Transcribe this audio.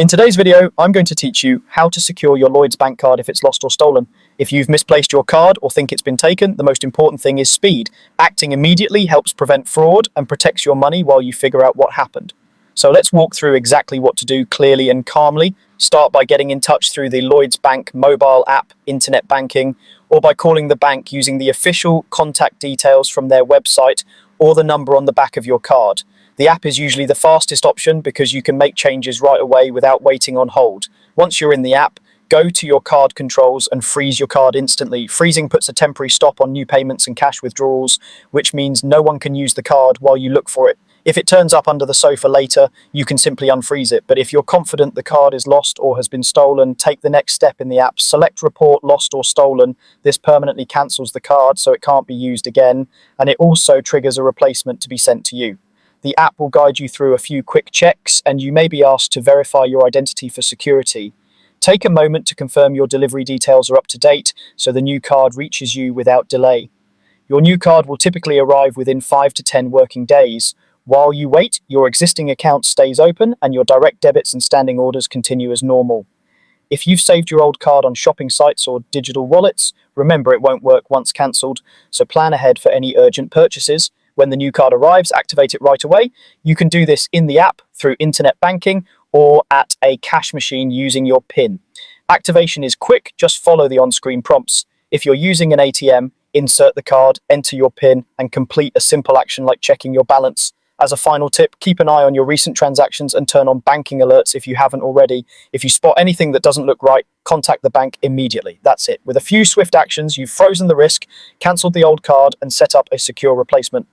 In today's video, I'm going to teach you how to secure your Lloyds Bank card if it's lost or stolen. If you've misplaced your card or think it's been taken, the most important thing is speed. Acting immediately helps prevent fraud and protects your money while you figure out what happened. So let's walk through exactly what to do clearly and calmly. Start by getting in touch through the Lloyds Bank mobile app, internet banking, or by calling the bank using the official contact details from their website or the number on the back of your card. The app is usually the fastest option because you can make changes right away without waiting on hold. Once you're in the app, go to your card controls and freeze your card instantly. Freezing puts a temporary stop on new payments and cash withdrawals, which means no one can use the card while you look for it. If it turns up under the sofa later, you can simply unfreeze it. But if you're confident the card is lost or has been stolen, take the next step in the app. Select Report Lost or Stolen. This permanently cancels the card so it can't be used again, and it also triggers a replacement to be sent to you. The app will guide you through a few quick checks, and you may be asked to verify your identity for security. Take a moment to confirm your delivery details are up to date so the new card reaches you without delay. Your new card will typically arrive within 5 to 10 working days. While you wait, your existing account stays open and your direct debits and standing orders continue as normal. If you've saved your old card on shopping sites or digital wallets, remember it won't work once cancelled, so plan ahead for any urgent purchases. When the new card arrives, activate it right away. You can do this in the app, through internet banking, or at a cash machine using your PIN. Activation is quick, just follow the on-screen prompts. If you're using an ATM, insert the card, enter your PIN, and complete a simple action like checking your balance. As a final tip, keep an eye on your recent transactions and turn on banking alerts if you haven't already. If you spot anything that doesn't look right, contact the bank immediately. That's it. With a few swift actions, you've frozen the risk, cancelled the old card, and set up a secure replacement.